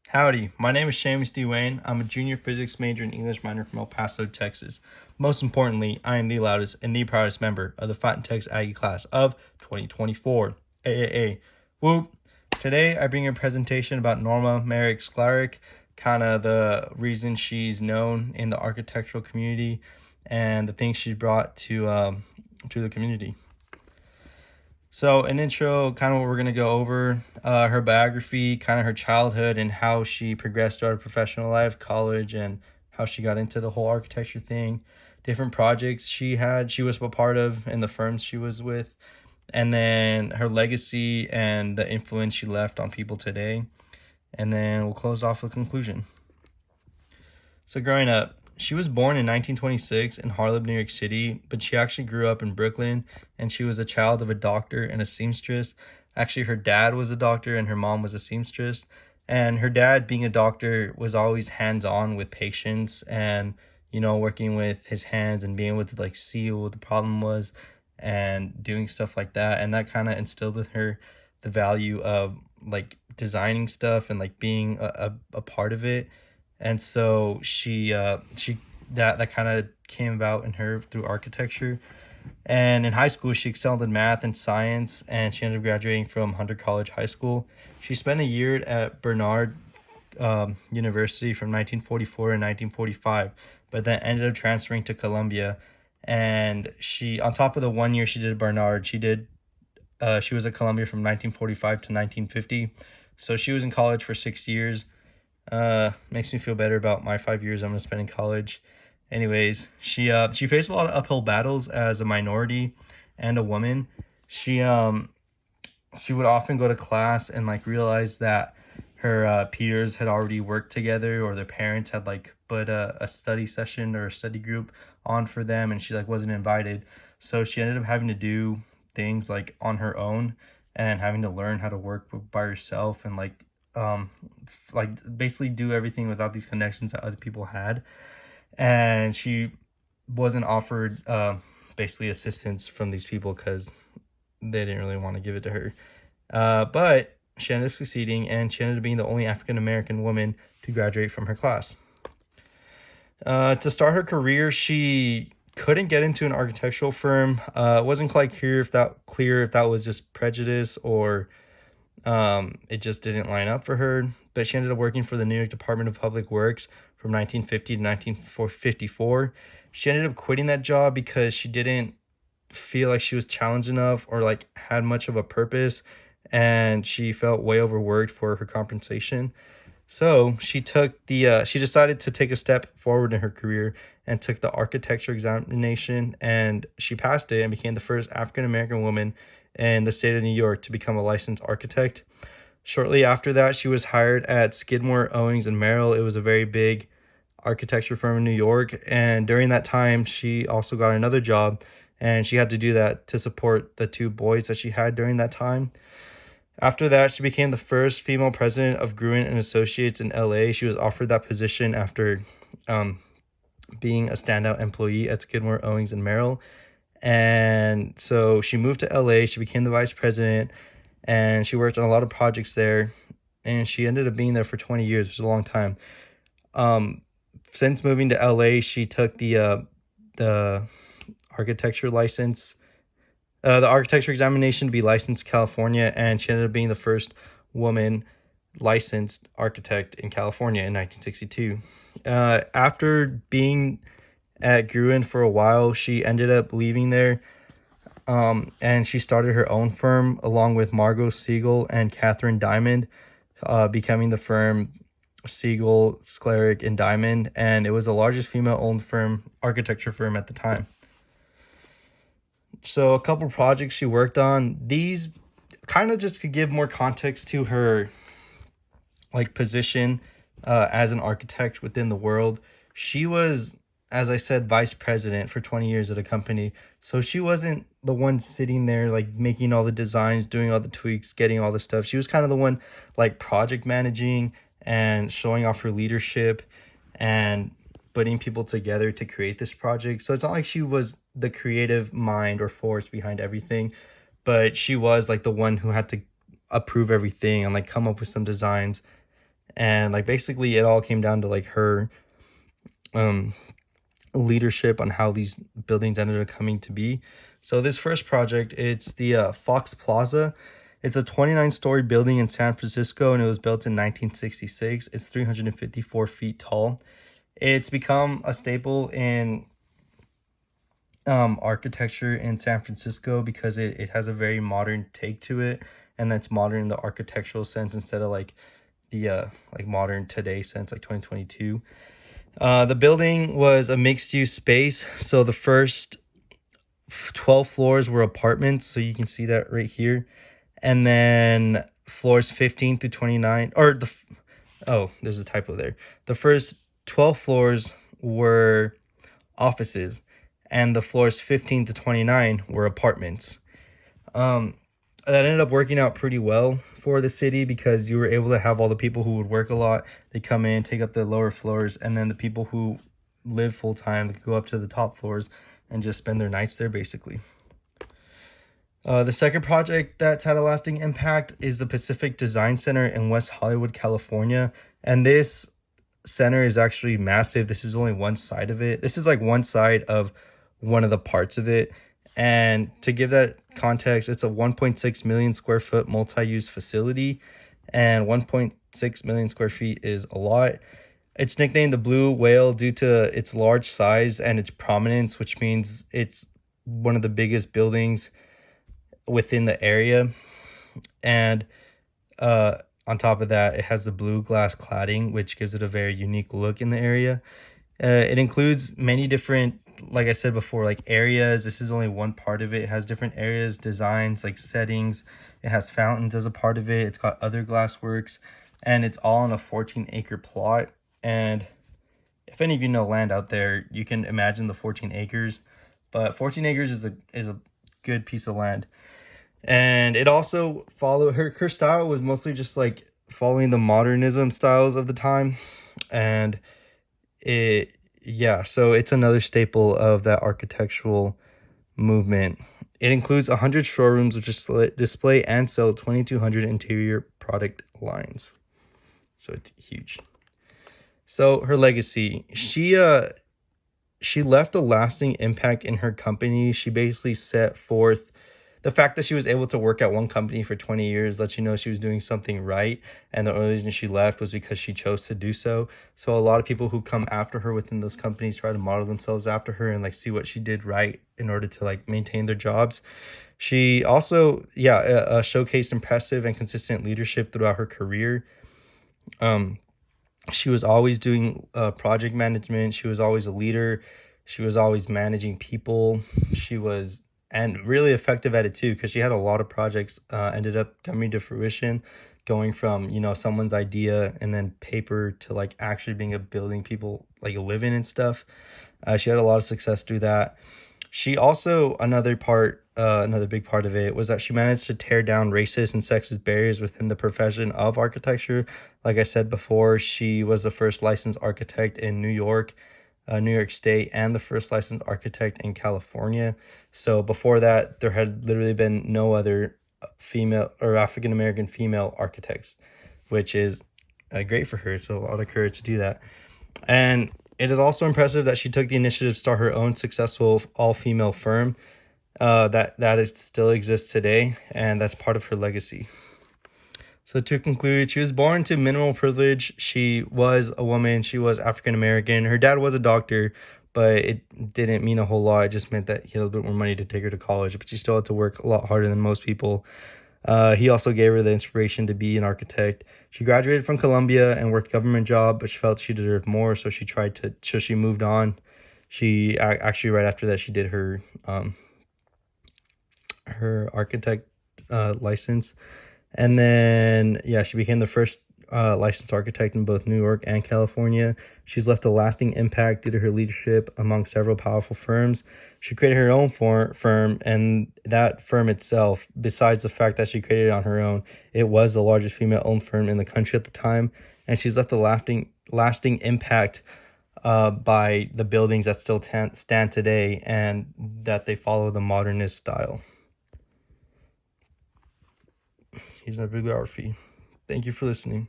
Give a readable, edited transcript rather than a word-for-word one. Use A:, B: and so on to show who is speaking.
A: Howdy, my name is Seamus D. Wayne. I'm a junior physics major and English minor from El Paso, Texas. Most importantly, I am the loudest and the proudest member of the Fighting Tex Aggie class of 2024. AAA. Whoop. Today, I bring a presentation about Norma, Merrick, Sklarek, kind of the reason she's known in the architectural community and the things she brought to the community. So an intro, kind of what we're going to go over, her biography, kind of her childhood and how she progressed throughout her professional life, college, and how she got into the whole architecture thing, different projects she was a part of, and the firms she was with, and then her legacy and the influence she left on people today. And then we'll close off with a conclusion. So growing up, she was born in 1926 in Harlem, New York City, but she actually grew up in Brooklyn, and she was a child of a doctor and a seamstress. Actually, her dad was a doctor and her mom was a seamstress. And her dad, being a doctor, was always hands-on with patients and, working with his hands and being able to like see what the problem was and doing stuff like that. And that kind of instilled in her the value of like designing stuff and like being a part of it. And so that kind of came about in her through architecture. And in high school, she excelled in math and science, and she ended up graduating from Hunter College High School. She spent a year at Bernard University from 1944 to 1945, but then ended up transferring to Columbia. And she, on top of the 1 year she did at Bernard, she was at Columbia from 1945 to 1950. So she was in college for 6 years. Makes me feel better about my 5 years I'm gonna spend in college. Anyways, she faced a lot of uphill battles as a minority and a woman. She would often go to class and like realize that her peers had already worked together, or their parents had like put a study session or a study group on for them, and she like wasn't invited. So she ended up having to do things like on her own and having to learn how to work by herself and like basically do everything without these connections that other people had. And she wasn't offered basically assistance from these people because they didn't really want to give it to her. But she ended up succeeding, and she ended up being the only African American woman to graduate from her class. To start her career, she couldn't get into an architectural firm. It wasn't quite clear if that was just prejudice or it just didn't line up for her. But she ended up working for the New York Department of Public Works from 1950 to 1954. She ended up quitting that job because she didn't feel like she was challenged enough or like had much of a purpose, and she felt way overworked for her compensation. So she decided to take a step forward in her career and took the architecture examination, and she passed it and became the first African American woman in the state of New York to become a licensed architect. Shortly after that, she was hired at Skidmore, Owings, and Merrill. It was a very big architecture firm in New York, and during that time, she also got another job, and she had to do that to support the two boys that she had during that time. After that, she became the first female president of Gruen and Associates in LA. She was offered that position after being a standout employee at Skidmore, Owings, and Merrill. And so she moved to LA. She became the vice president, and she worked on a lot of projects there. And she ended up being there for 20 years, which is a long time. Since moving to LA, she took the architecture license, the architecture examination to be licensed in California, and she ended up being the first woman licensed architect in California in 1962. After being at Gruen for a while, she ended up leaving there, and she started her own firm along with Margot Siegel and Catherine Diamond, becoming the firm Siegel, Sklarek, and Diamond, and it was the largest female-owned architecture firm at the time. So a couple projects she worked on, these kind of just to give more context to her like position as an architect within the world. She was, as I said, vice president for 20 years at a company. So she wasn't the one sitting there like making all the designs, doing all the tweaks, getting all the stuff. She was kind of the one like project managing and showing off her leadership and putting people together to create this project. So it's not like she was the creative mind or force behind everything, but she was like the one who had to approve everything and like come up with some designs And like basically it all came down to like her leadership on how these buildings ended up coming to be. So this first project, it's the Fox Plaza. It's a 29-story building in San Francisco, and it was built in 1966. It's 354 feet tall. It's become a staple in architecture in San Francisco because it has a very modern take to it, and that's modern in the architectural sense instead of like the like modern today sense, like 2022. The building was a mixed-use space, so the first 12 floors were apartments, so you can see that right here, and then floors 15 through 29, or there's a typo there. The first 12 floors were offices, and the floors 15 to 29 were apartments. That ended up working out pretty well for the city because you were able to have all the people who would work a lot, they come in, take up the lower floors, and then the people who live full time could go up to the top floors and just spend their nights there basically. The second project that's had a lasting impact is the Pacific Design Center in West Hollywood, California. And this center is actually massive. This is only one side of it. This is like one side of one of the parts of it. And to give that context, it's a 1.6 million square foot multi-use facility, and 1.6 million square feet is a lot. It's nicknamed the Blue Whale due to its large size and its prominence, which means it's one of the biggest buildings within the area. And on top of that, it has the blue glass cladding, which gives it a very unique look in the area. It includes many different, like I said before, like areas. This is only one part of it. It has different areas, designs, like settings. It has fountains as a part of it. It's got other glass works, and it's all on a 14-acre plot. And if any of you know land out there, you can imagine the 14 acres. But 14 acres is a good piece of land. And it also followed her style was mostly just like following the modernism styles of the time. And so it's another staple of that architectural movement. It includes 100 showrooms which display and sell 2,200 interior product lines. So it's huge. So her legacy, she left a lasting impact in her company. She basically set forth the fact that she was able to work at one company for 20 years lets you know she was doing something right. And the only reason she left was because she chose to do so. So a lot of people who come after her within those companies try to model themselves after her and like see what she did right in order to like maintain their jobs. She also, showcased impressive and consistent leadership throughout her career. She was always doing project management. She was always a leader. She was always managing people. She was and really effective at it too, because she had a lot of projects ended up coming to fruition, going from someone's idea and then paper to like actually being a building people like live in and stuff. She had a lot of success through that. She also, another big part of it was that she managed to tear down racist and sexist barriers within the profession of architecture. Like I said before, she was the first licensed architect in New York State, and the first licensed architect in California. So before that, there had literally been no other female or African American female architects, which is great for her. So a lot of courage to do that. And it is also impressive that she took the initiative to start her own successful all-female firm that still exists today, and that's part of her legacy. So to conclude, she was born to minimal privilege. She was a woman. She was African American. Her dad was a doctor, but it didn't mean a whole lot. It just meant that he had a bit more money to take her to college, but she still had to work a lot harder than most people. He also gave her the inspiration to be an architect. She graduated from Columbia and worked a government job, but she felt she deserved more, so she moved on. She actually, right after that, she did her architect license. And then, she became the first licensed architect in both New York and California. She's left a lasting impact due to her leadership among several powerful firms. She created her own firm, and that firm itself, besides the fact that she created it on her own, it was the largest female-owned firm in the country at the time. And she's left a lasting impact by the buildings that still stand today and that they follow the modernist style. Here's my bibliography. Thank you for listening.